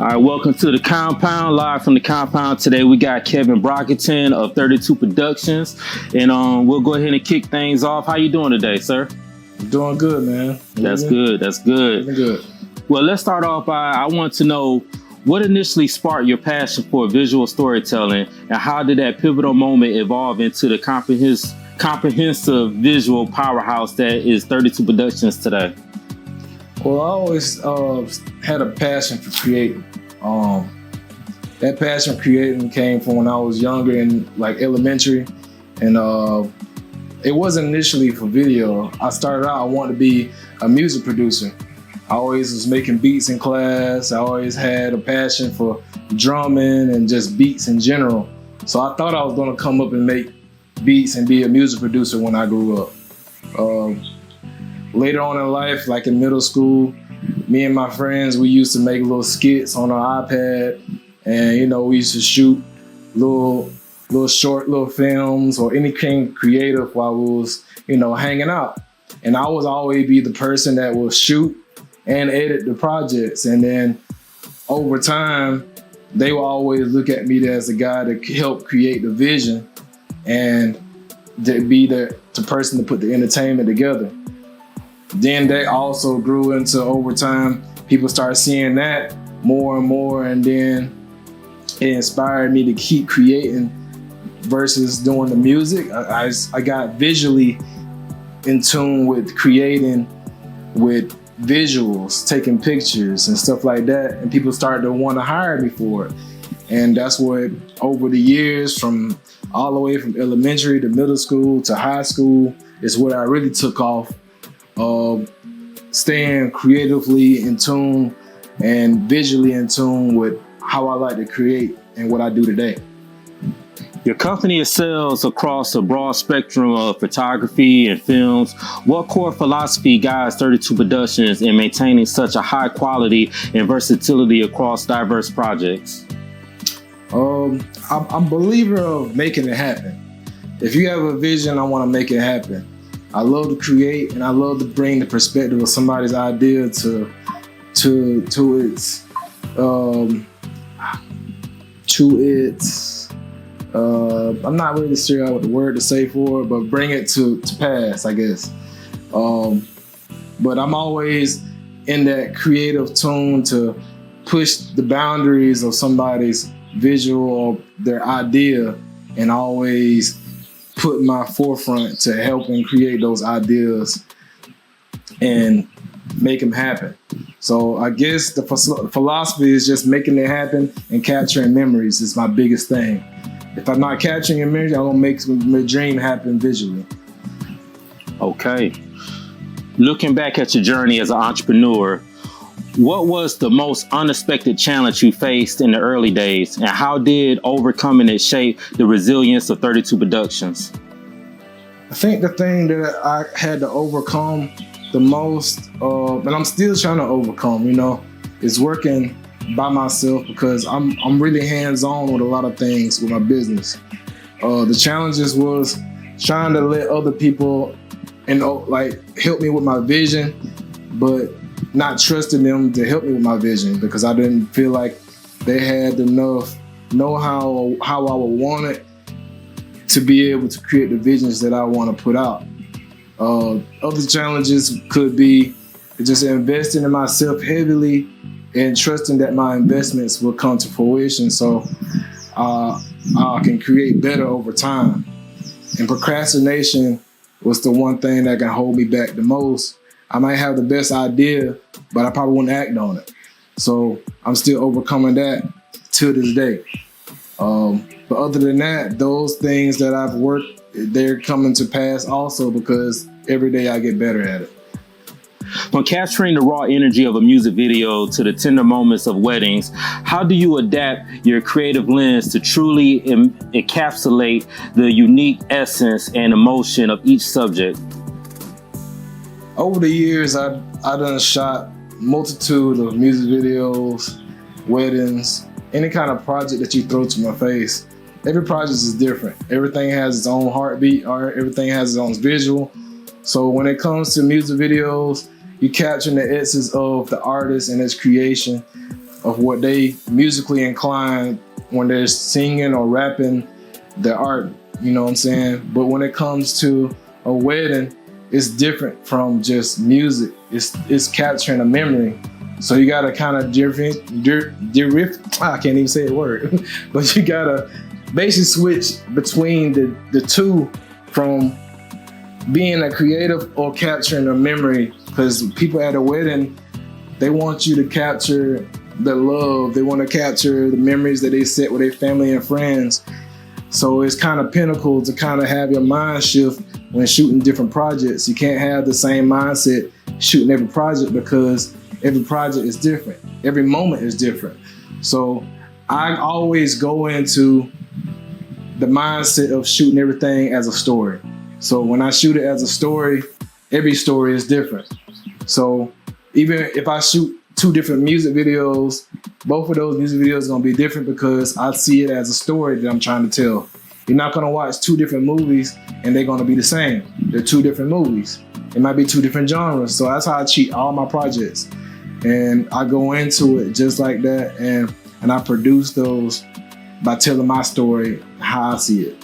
All right, welcome to the Compound, live from the Compound. Today we got Kelvin Brockington of 32 Productions, and we'll go ahead and kick things off. How you doing today, sir? Doing good, man. That's good. That's good. Doing good. Well, let's start off by, I want to know what initially sparked your passion for visual storytelling, and how did that pivotal moment evolve into the comprehensive visual powerhouse that is 32 Productions today? Well, I always had a passion for creating. That passion for creating came from when I was younger in like elementary, and it wasn't initially for video. I started out, I wanted to be a music producer. I always was making beats in class. I always had a passion for drumming and just beats in general. So I thought I was gonna come up and make beats and be a music producer when I grew up. Later on in life, like in middle school, me and my friends, we used to make little skits on our iPad, and we used to shoot little short films or anything creative while we was hanging out. And I was always be the person that will shoot and edit the projects, and then over time, they will always look at me as the guy to help create the vision and to be the person to put the entertainment together. Then that also grew into, over time, people started seeing that more and more, and then it inspired me to keep creating versus doing the music. I got visually in tune with creating with visuals, taking pictures and stuff like that, and people started to want to hire me for it. And that's what, over the years, from all the way from elementary to middle school to high school, is where I really took off. Staying creatively in tune and visually in tune with how I like to create and what I do today. Your company excels across a broad spectrum of photography and films. What core philosophy guides 32 Productions in maintaining such a high quality and versatility across diverse projects? I'm a believer of making it happen. If you have a vision, I want to make it happen. I love to create, and I love to bring the perspective of somebody's idea to its I'm not really sure what the word to say for it, but bring it to pass, I guess. But I'm always in that creative tune to push the boundaries of somebody's visual or their idea, and always put my forefront to helping create those ideas and make them happen. So I guess the philosophy is just making it happen, and capturing memories is my biggest thing. If I'm not capturing your memories, I'm gonna make my dream happen visually. Okay. Looking back at your journey as an entrepreneur, what was the most unexpected challenge you faced in the early days, and how did overcoming it shape the resilience of 32 Productions? I think the thing that I had to overcome the most, and I'm still trying to overcome, is working by myself, because I'm really hands-on with a lot of things with my business. The challenges was trying to let other people help me with my vision, but not trusting them to help me with my vision, because I didn't feel like they had enough know-how how I would want it to be able to create the visions that I want to put out. Other challenges could be just investing in myself heavily and trusting that my investments will come to fruition, so I can create better over time. And procrastination was the one thing that can hold me back the most. I might have the best idea, but I probably wouldn't act on it. So I'm still overcoming that to this day. But other than that, those things that I've worked, they're coming to pass also, because every day I get better at it. From capturing the raw energy of a music video to the tender moments of weddings, how do you adapt your creative lens to truly encapsulate the unique essence and emotion of each subject? Over the years, I done shot multitude of music videos, weddings, any kind of project that you throw to my face. Every project is different. Everything has its own heartbeat, or everything has its own visual. So when it comes to music videos, you capture the essence of the artist and his creation. of what they musically inclined when they're singing or rapping, their art, you know what I'm saying? But when it comes to a wedding, it's different from just music. It's capturing a memory. So you gotta kind of I can't even say the word, but you gotta basically switch between the two, from being a creative or capturing a memory. Because people at a wedding, they want you to capture the love. They want to capture the memories that they set with their family and friends. So it's kind of pinnacle to kind of have your mind shift when shooting different projects. You can't have the same mindset shooting every project, because every project is different. Every moment is different. So I always go into the mindset of shooting everything as a story. So when I shoot it as a story, every story is different. So even if I shoot 2 different music videos, both of those music videos are gonna be different, because I see it as a story that I'm trying to tell. You're not gonna watch 2 different movies and they're gonna be the same. They're 2 different movies. It might be 2 different genres. So that's how I treat all my projects. And I go into it just like that, and I produce those by telling my story how I see it.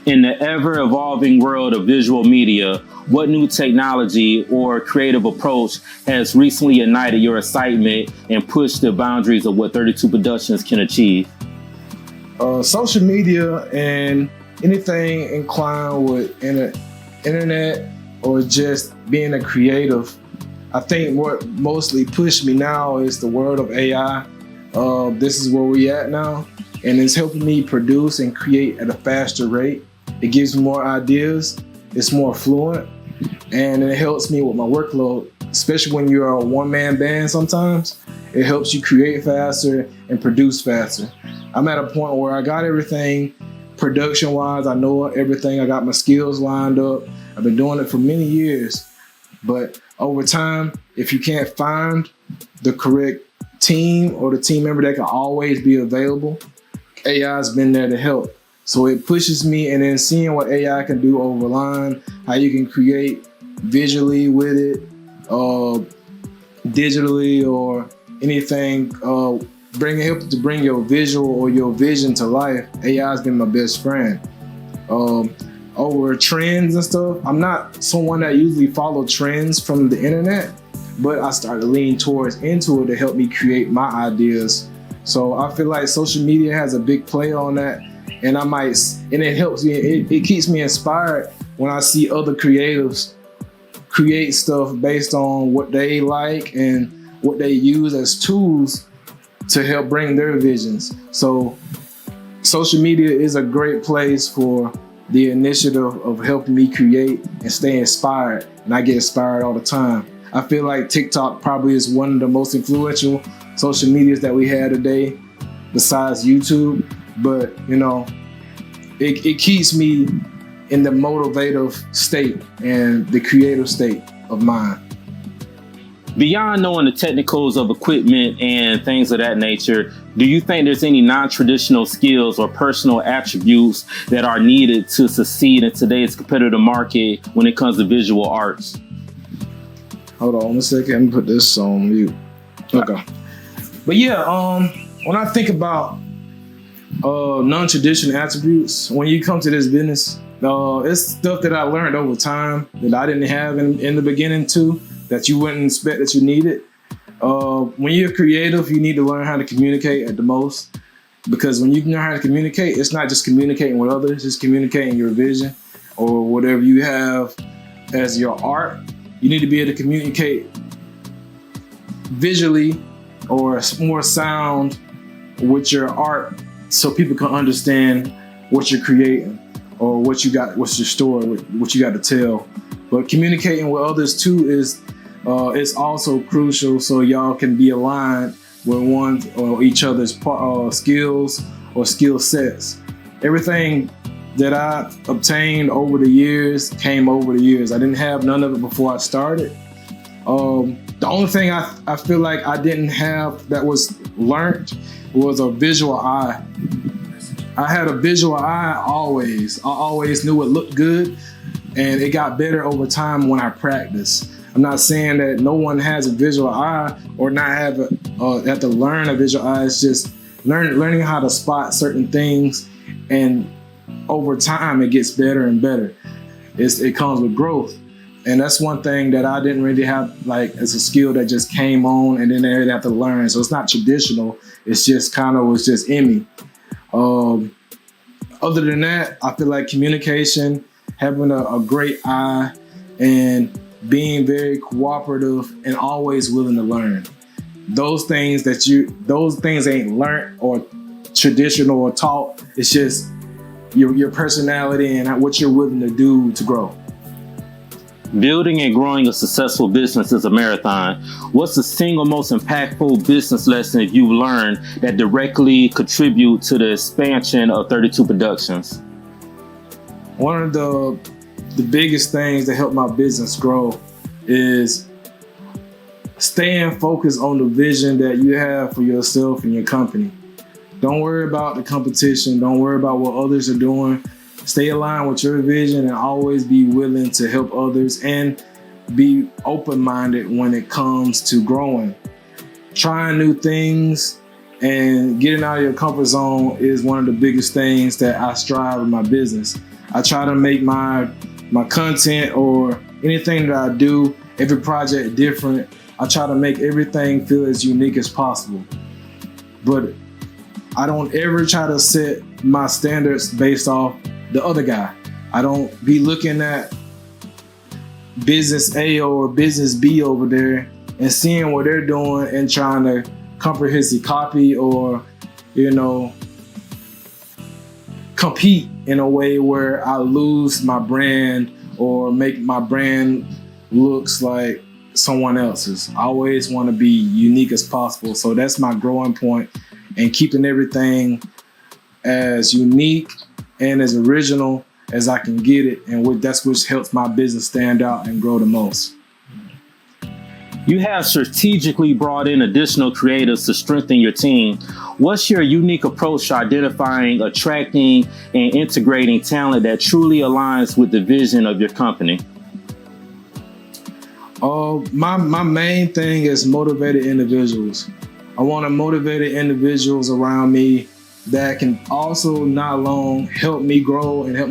In the ever-evolving world of visual media, what new technology or creative approach has recently ignited your excitement and pushed the boundaries of what 32 Productions can achieve? Social media and anything inclined with internet or just being a creative. I think what mostly pushed me now is the world of AI. This is where we at now, and it's helping me produce and create at a faster rate. It gives me more ideas, it's more fluent, and it helps me with my workload, especially when you're a one-man band sometimes. It helps you create faster and produce faster. I'm at a point where I got everything production-wise. I know everything. I got my skills lined up. I've been doing it for many years. But over time, if you can't find the correct team or the team member that can always be available, AI's been there to help. So it pushes me, and then seeing what AI can do over line, how you can create visually with it, digitally or anything, help to bring your visual or your vision to life. AI's been my best friend. Over trends and stuff, I'm not someone that usually follow trends from the internet, but I started leaning into it to help me create my ideas. So I feel like social media has a big play on that, and it helps me. It keeps me inspired when I see other creatives create stuff based on what they like and what they use as tools to help bring their visions. So social media is a great place for the initiative of helping me create and stay inspired. And I get inspired all the time. I feel like TikTok probably is one of the most influential social medias that we have today, besides YouTube. But it keeps me in the motivative state and the creative state of mind. Beyond knowing the technicals of equipment and things of that nature, do you think there's any non-traditional skills or personal attributes that are needed to succeed in today's competitive market when it comes to visual arts? Hold on a second, let me put this on mute. Okay. But yeah, when I think about non-traditional attributes, when you come to this business, it's stuff that I learned over time that I didn't have in the beginning too, that you wouldn't expect that you needed. When you're creative, you need to learn how to communicate at the most, because when you learn how to communicate, it's not just communicating with others, it's communicating your vision or whatever you have as your art. You need to be able to communicate visually or more sound with your art so people can understand what you're creating or what you got, what's your story, what you got to tell. But communicating with others too is also crucial, so y'all can be aligned with one or each other's skills or skill sets. Everything that I obtained over the years came over the years. I didn't have none of it before I started. The only thing I feel like I didn't have that was learned was a visual eye. I had a visual eye always. I always knew it looked good, and it got better over time when I practiced. I'm not saying that no one has a visual eye or not have to learn a visual eye. It's just learning how to spot certain things, and over time it gets better and better. It comes with growth. And that's one thing that I didn't really have, like, as a skill that just came on and then they have to learn. So it's not traditional. It's just was just in me. Other than that, I feel like communication, having a great eye, and being very cooperative and always willing to learn. Those things ain't learned or traditional or taught. It's just your personality and what you're willing to do to grow. Building and growing a successful business is a marathon. What's the single most impactful business lesson you've learned that directly contribute to the expansion of 32 Productions? One of the biggest things that help my business grow is staying focused on the vision that you have for yourself and your company. Don't worry about the competition. Don't worry about what others are doing. Stay aligned with your vision and always be willing to help others and be open-minded when it comes to growing. Trying new things and getting out of your comfort zone is one of the biggest things that I strive in my business. I try to make my content or anything that I do, every project different. I try to make everything feel as unique as possible. But I don't ever try to set my standards based off the other guy. I don't be looking at business A or business B over there and seeing what they're doing and trying to comprehensively copy or, compete in a way where I lose my brand or make my brand looks like someone else's. I always want to be unique as possible. So that's my growing point, and keeping everything as unique and as original as I can get it, and that's which helps my business stand out and grow the most. You have strategically brought in additional creatives to strengthen your team. What's your unique approach to identifying, attracting, and integrating talent that truly aligns with the vision of your company? My main thing is motivated individuals. I want motivated individuals around me that can also not alone help me grow and help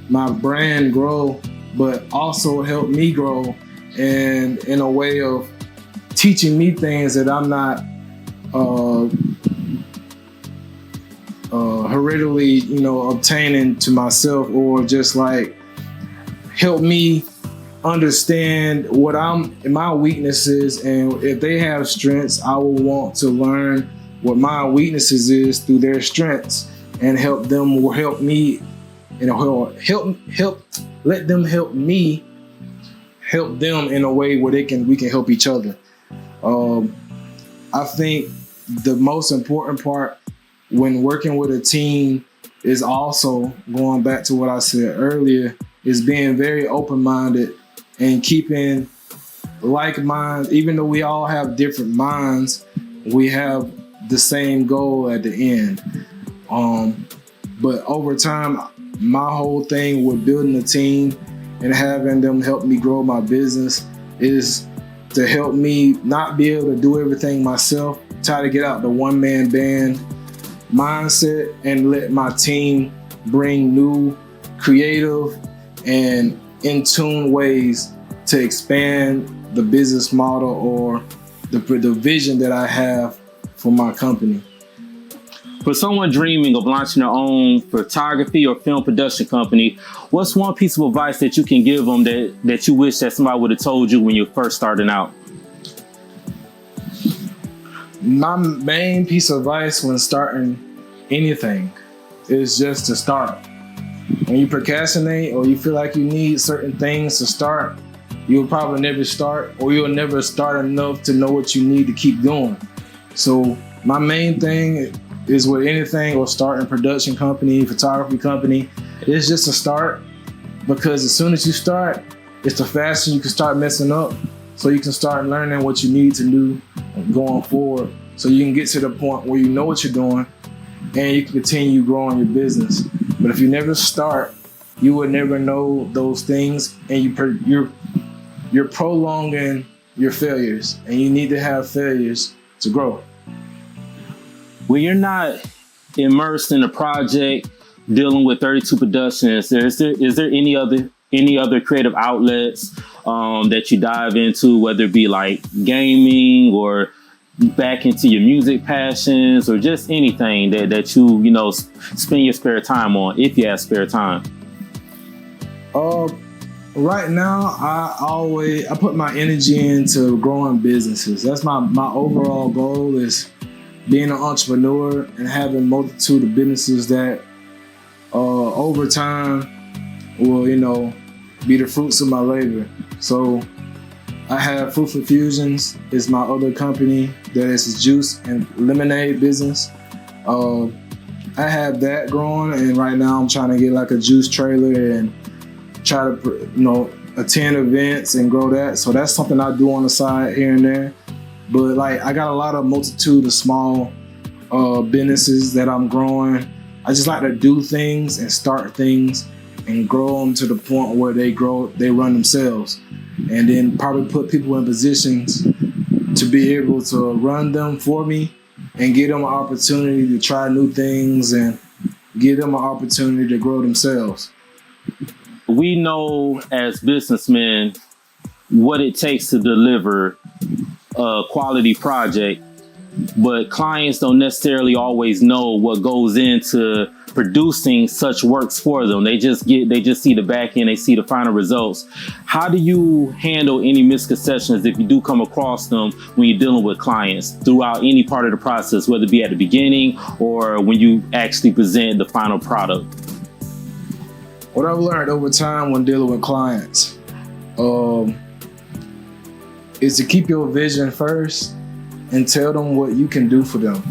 my brand grow, but also help me grow, and in a way of teaching me things that I'm not hereditary, obtaining to myself, or just like help me understand what my weaknesses, and if they have strengths, I will want to learn what my weaknesses is through their strengths, and help them will help me, let them help me help them in a way where we can help each other. I think the most important part when working with a team is also, going back to what I said earlier, is being very open-minded and keeping like minds. Even though we all have different minds, we have the same goal at the end. But over time, my whole thing with building a team and having them help me grow my business is to help me not be able to do everything myself, try to get out the one-man band mindset and let my team bring new, creative, and in tune ways to expand the business model or the vision that I have for my company. For someone dreaming of launching their own photography or film production company, what's one piece of advice that you can give them that you wish that somebody would have told you when you're first starting out? My main piece of advice when starting anything is just to start. When you procrastinate or you feel like you need certain things to start, you'll probably never start, or you'll never start enough to know what you need to keep going. So my main thing is with anything, or starting production company, photography company, it's just a start, because as soon as you start, it's the faster you can start messing up, so you can start learning what you need to do going forward, so you can get to the point where you know what you're doing and you can continue growing your business. But if you never start, you would never know those things, and you're prolonging your failures, and you need to have failures to grow. When you're not immersed in a project dealing with 32 Productions, is there any other creative outlets that you dive into, whether it be like gaming or back into your music passions, or just anything that you spend your spare time on, if you have spare time? Right now, I put my energy into growing businesses. That's my overall goal, is being an entrepreneur and having a multitude of businesses that over time will, be the fruits of my labor. So I have Fruitful Fusions is my other company that is a juice and lemonade business. I have that growing, and right now I'm trying to get like a juice trailer and try to, attend events and grow that. So that's something I do on the side here and there. But like, I got a lot of multitude of small businesses that I'm growing. I just like to do things and start things and grow them to the point where they run themselves, and then probably put people in positions to be able to run them for me and give them an opportunity to try new things and give them an opportunity to grow themselves. We know as businessmen what it takes to deliver a quality project, but clients don't necessarily always know what goes into producing such works for them. They just see the back end, they see the final results. How do you handle any misconceptions if you do come across them when you're dealing with clients throughout any part of the process, whether it be at the beginning or when you actually present the final product? What I've learned over time when dealing with clients is to keep your vision first and tell them what you can do for them.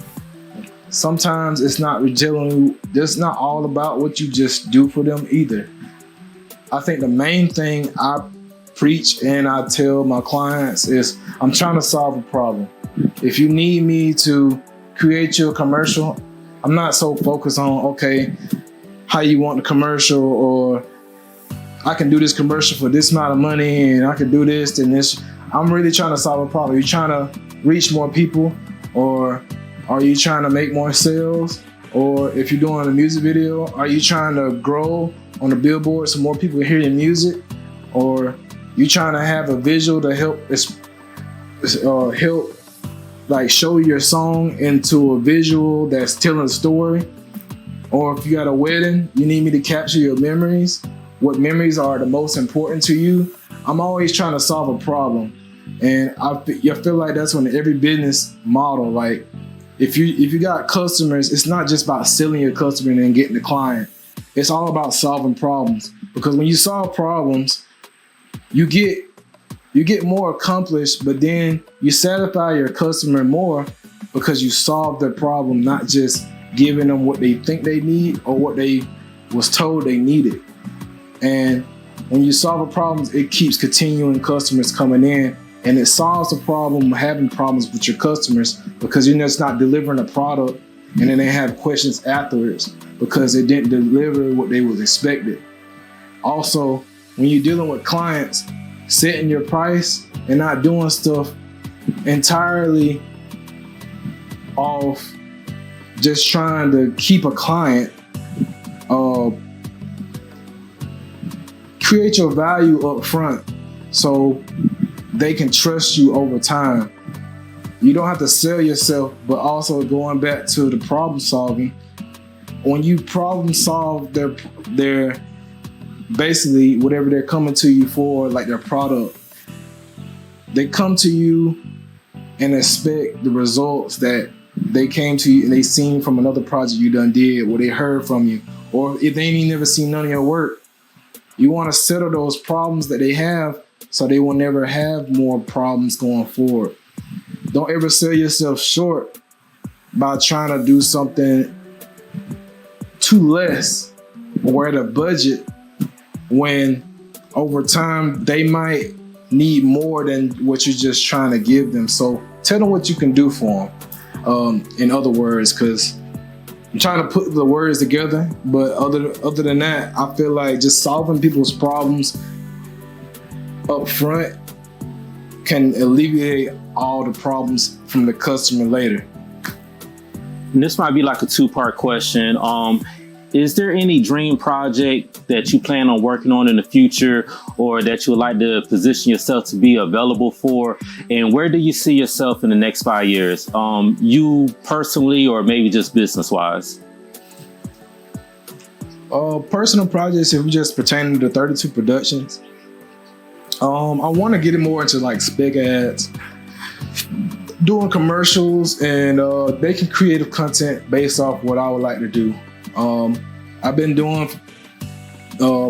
Sometimes it's not all about what you just do for them either. I think the main thing I preach and I tell my clients is I'm trying to solve a problem. If you need me to create your commercial, I'm not so focused on, okay, how you want the commercial, or I can do this commercial for this amount of money and I can do this and this. I'm really trying to solve a problem. Are you trying to reach more people, or are you trying to make more sales? Or if you're doing a music video, are you trying to grow on the billboard so more people hear your music? Or you trying to have a visual to help like show your song into a visual that's telling a story? Or if you got a wedding, you need me to capture your memories. What memories are the most important to you? I'm always trying to solve a problem. And I feel like that's when every business model, like if you got customers, it's not just about selling your customer and then getting the client. It's all about solving problems. Because when you solve problems, you get more accomplished, but then you satisfy your customer more because you solved their problem, not just giving them what they think they need or what they was told they needed. And when you solve a problem, it keeps continuing customers coming in, and it solves the problem of having problems with your customers, because you're just not delivering a product and then they have questions afterwards because it didn't deliver what they was expected. Also, when you're dealing with clients, setting your price and not doing stuff entirely off just trying to keep a client, create your value up front so they can trust you over time. You don't have to sell yourself, but also going back to the problem solving. When you problem solve their basically whatever they're coming to you for, like their product, they come to you and expect the results that they came to you and they seen from another project you done did, or they heard from you, or if they ain't never seen none of your work. You want to settle those problems that they have so they will never have more problems going forward. Don't ever sell yourself short by trying to do something too less or at a budget when over time they might need more than what you're just trying to give them. So tell them what you can do for them, in other words, because I'm trying to put the words together, but other than that, I feel like just solving people's problems up front can alleviate all the problems from the customer later. And this might be like a two-part question. Is there any dream project that you plan on working on in the future, or that you would like to position yourself to be available for? And where do you see yourself in the next 5 years? You personally, or maybe just business-wise? Personal projects, if we just pertaining to 32 Productions, I want to get it more into like spec ads, doing commercials, and making creative content based off what I would like to do. I've been doing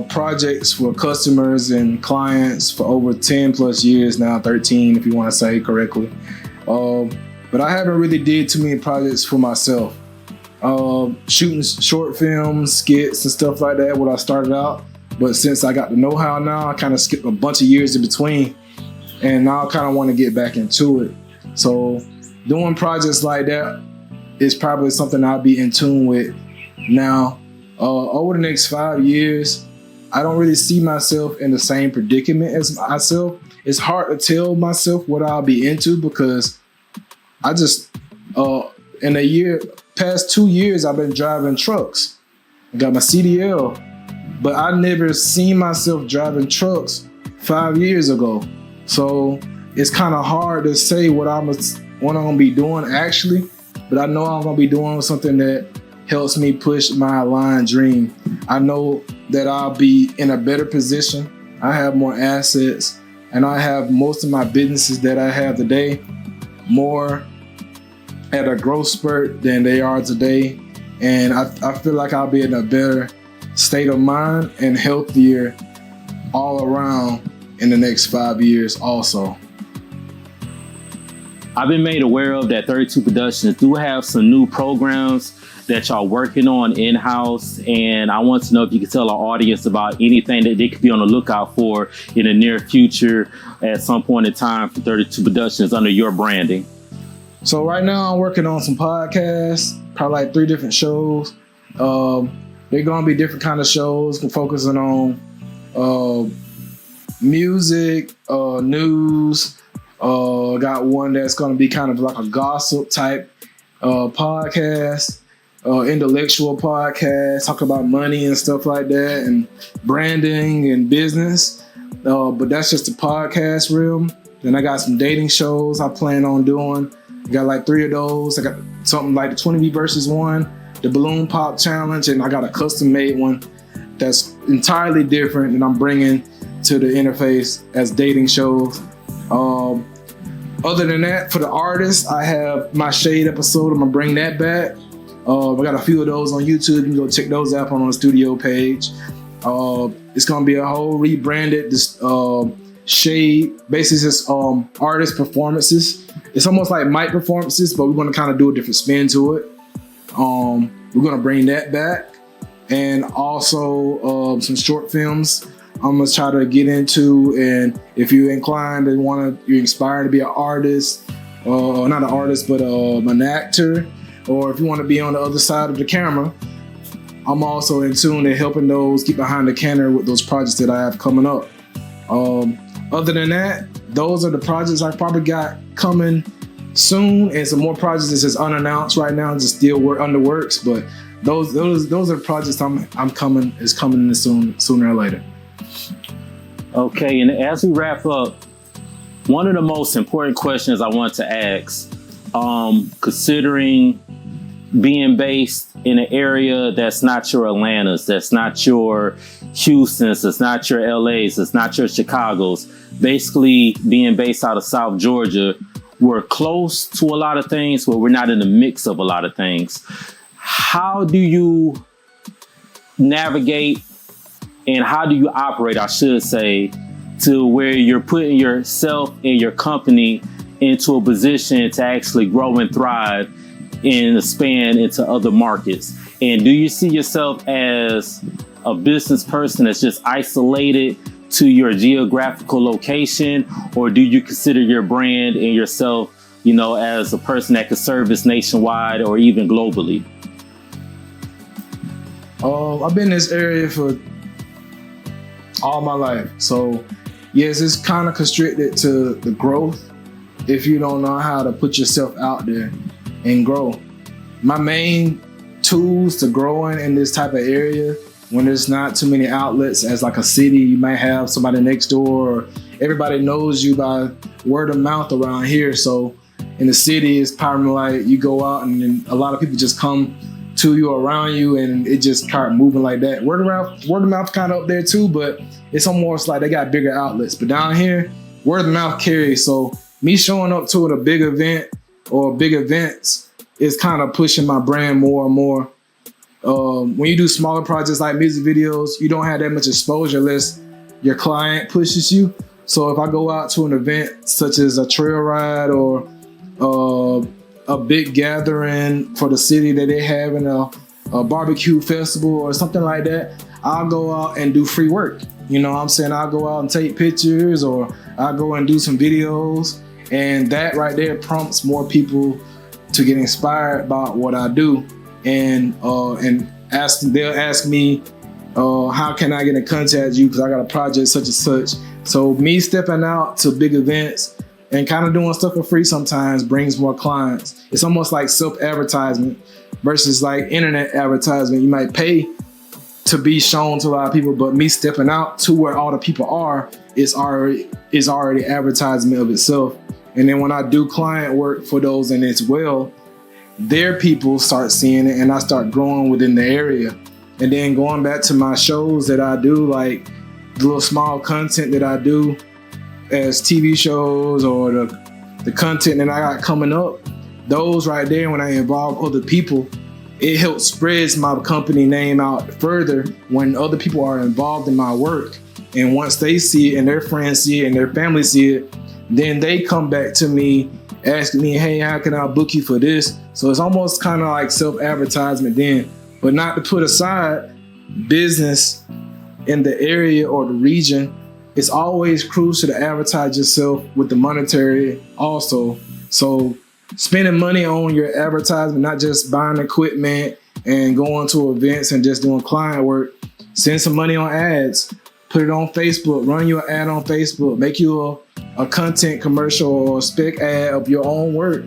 projects for customers and clients for over 10 plus years now, 13 if you want to say correctly. But I haven't really did too many projects for myself. Shooting short films, skits and stuff like that when I started out. But since I got the know-how now, I kind of skipped a bunch of years in between. And now I kind of want to get back into it. So doing projects like that is probably something I'll be in tune with now. Over the next 5 years, I don't really see myself in the same predicament as myself. It's hard to tell myself what I'll be into because I just, past 2 years, I've been driving trucks. I got my CDL, but I never seen myself driving trucks 5 years ago. So it's kind of hard to say what I'm gonna be doing actually, but I know I'm gonna be doing something that helps me push my line dream. I know that I'll be in a better position. I have more assets, and I have most of my businesses that I have today more at a growth spurt than they are today. And I feel like I'll be in a better state of mind and healthier all around in the next 5 years also. I've been made aware of that 32 Productions do have some new programs that y'all working on in-house, and I want to know if you could tell our audience about anything that they could be on the lookout for in the near future at some point in time for 32 Productions under your branding. So right now I'm working on some podcasts, probably like 3 different shows. They're gonna be different kind of shows, focusing on music, news. Got one that's gonna be kind of like a gossip type podcast, intellectual podcast, talk about money and stuff like that, and branding and business. But that's just the podcast realm. Then I got some dating shows I plan on doing. I got like 3 of those. I got something like the 20 versus 1, the balloon pop challenge, and I got a custom made one that's entirely different that I'm bringing to the interface as dating shows. Other than that, for the artists, I have my Shade episode. I'm gonna bring that back. I got a few of those on YouTube. You can go check those out on the studio page. It's gonna be a whole rebranded Shade, basically just artist performances. It's almost like mic performances, but we're gonna kind of do a different spin to it. We're gonna bring that back, and also some short films I'm gonna try to get into. And if you're inclined and you're inspired to be an artist, not an artist, but an actor, or if you want to be on the other side of the camera, I'm also in tune to helping those get behind the camera with those projects that I have coming up. Other than that, those are the projects I probably got coming soon, and some more projects that's just unannounced right now, just still under works. But those are projects I'm coming in sooner or later. Okay, and as we wrap up, one of the most important questions I want to ask, considering being based in an area that's not your Atlantas, that's not your Houstons, that's not your LAs, that's not your Chicagos, basically being based out of South Georgia, we're close to a lot of things, but we're not in the mix of a lot of things. How do you navigate and how do you operate, I should say, to where you're putting yourself and your company into a position to actually grow and thrive and expand into other markets? And do you see yourself as a business person that's just isolated to your geographical location, or do you consider your brand and yourself, as a person that could service nationwide or even globally? I've been in this area for all my life, so yes, it's kind of constricted to the growth if you don't know how to put yourself out there and grow. My main tools to growing in this type of area, when there's not too many outlets, as like a city, you might have somebody next door, or everybody knows you by word of mouth around here. So in the city, it's probably like you go out and then a lot of people just come to you, around you, and it just start moving like that. Word of mouth kind of up there too, but it's almost like they got bigger outlets. But down here, word of mouth carries. So me showing up to a big event or big events is kind of pushing my brand more and more. When you do smaller projects like music videos, you don't have that much exposure unless your client pushes you. So if I go out to an event such as a trail ride or a big gathering for the city that they have in a barbecue festival or something like that, I'll go out and do free work. You know what I'm saying? I'll go out and take pictures, or I'll go and do some videos. And that right there prompts more people to get inspired about what I do. And they'll ask me, how can I get in contact with you? Because I got a project such and such. So me stepping out to big events and kind of doing stuff for free sometimes brings more clients. It's almost like self-advertisement versus like internet advertisement. You might pay to be shown to a lot of people, but me stepping out to where all the people are is already advertisement of itself. And then when I do client work for those and it's well, their people start seeing it and I start growing within the area. And then going back to my shows that I do, like the little small content that I do as TV shows, or the content that I got coming up, those right there, when I involve other people, it helps spreads my company name out further when other people are involved in my work. And once they see it and their friends see it and their family see it, then they come back to me asking me, hey, how can I book you for this? So it's almost kind of like self-advertisement then. But not to put aside business in the area or the region, it's always crucial to advertise yourself with the monetary also. So spending money on your advertisement, not just buying equipment and going to events and just doing client work. Send some money on ads, put it on Facebook, run your ad on Facebook, make you a content commercial or a spec ad of your own work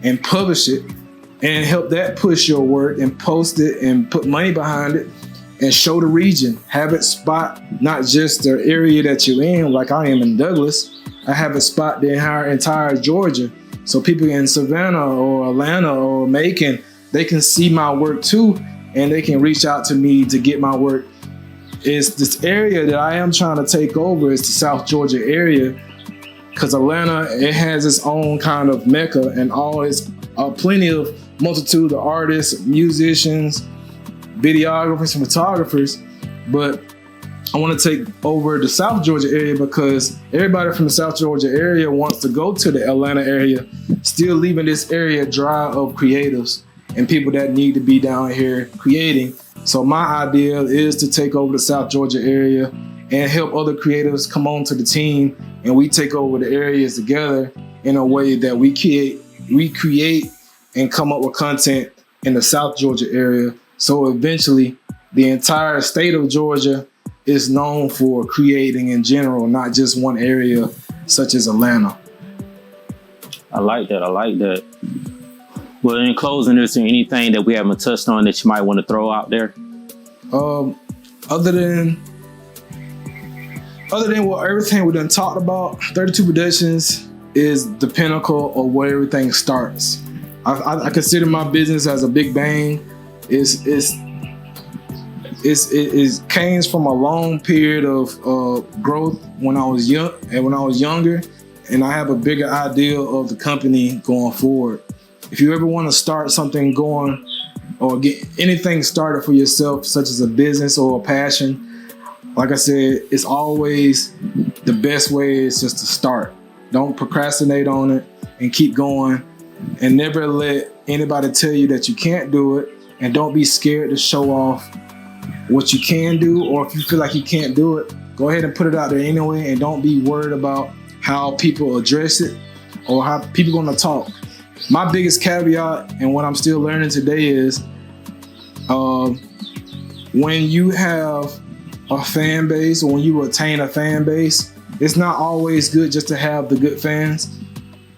and publish it and help that push your work and post it and put money behind it and show the region. Have it spot not just the area that you're in, like I am in Douglas. I have it spot the entire Georgia. So people in Savannah or Atlanta or Macon, they can see my work too, and they can reach out to me to get my work. It's this area that I am trying to take over is the South Georgia area, because Atlanta, it has its own kind of mecca and plenty of multitude of artists, musicians, videographers, and photographers. But I want to take over the South Georgia area because everybody from the South Georgia area wants to go to the Atlanta area, still leaving this area dry of creatives and people that need to be down here creating. So my idea is to take over the South Georgia area and help other creatives come on to the team, and we take over the areas together in a way that we create and come up with content in the South Georgia area. So eventually the entire state of Georgia is known for creating in general, not just one area such as Atlanta. I like that. Well, in closing, is there anything that we haven't touched on that you might want to throw out there? Other than what everything we done talked about, 32 Productions is the pinnacle of where everything starts. I consider my business as a big bang. It came from a long period of growth when I was young and when I was younger, and I have a bigger idea of the company going forward. If you ever want to start something going or get anything started for yourself, such as a business or a passion, like I said, it's always the best way is just to start. Don't procrastinate on it and keep going, and never let anybody tell you that you can't do it, and don't be scared to show off what you can do, or if you feel like you can't do it, go ahead and put it out there anyway, and don't be worried about how people address it or how people gonna talk. My biggest caveat and what I'm still learning today is when you have a fan base, or when you attain a fan base, it's not always good just to have the good fans.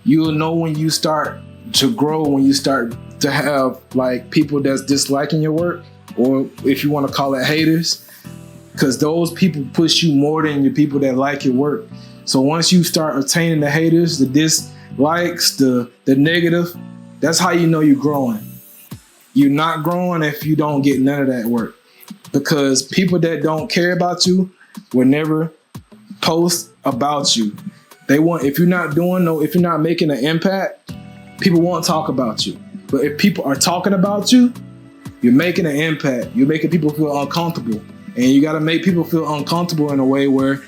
You'll know when you start to grow, when you start to have like people that's disliking your work, or if you want to call it haters, because those people push you more than the people that like your work. So once you start attaining the haters, the dislikes, the negative, that's how you know you're growing. You're not growing if you don't get none of that work, because people that don't care about you will never post about you. They want, if you're not making an impact, people won't talk about you. But if people are talking about you, you're making an impact. You're making people feel uncomfortable. And you got to make people feel uncomfortable in a way where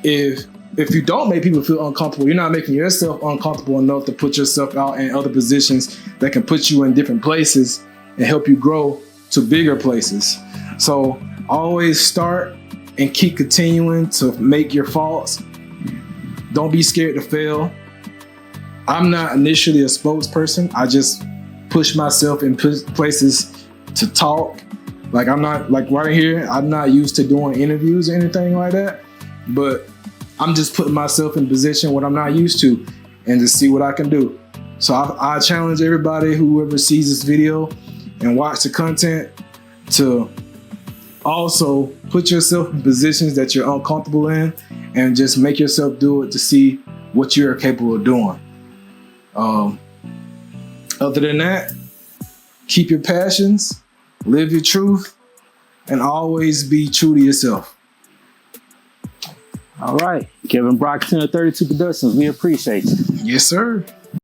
if you don't make people feel uncomfortable, you're not making yourself uncomfortable enough to put yourself out in other positions that can put you in different places and help you grow to bigger places. So always start and keep continuing to make your faults. Don't be scared to fail. I'm not initially a spokesperson. I just push myself in places to talk. Like I'm not, like right here, I'm not used to doing interviews or anything like that, but I'm just putting myself in a position what I'm not used to and to see what I can do. So I challenge everybody, whoever sees this video and watch the content, to also put yourself in positions that you're uncomfortable in and just make yourself do it to see what you're capable of doing. Other than that, keep your passions, live your truth, and always be true to yourself. All right. Kelvin Brockington of 32 Productions. We appreciate you. Yes, sir.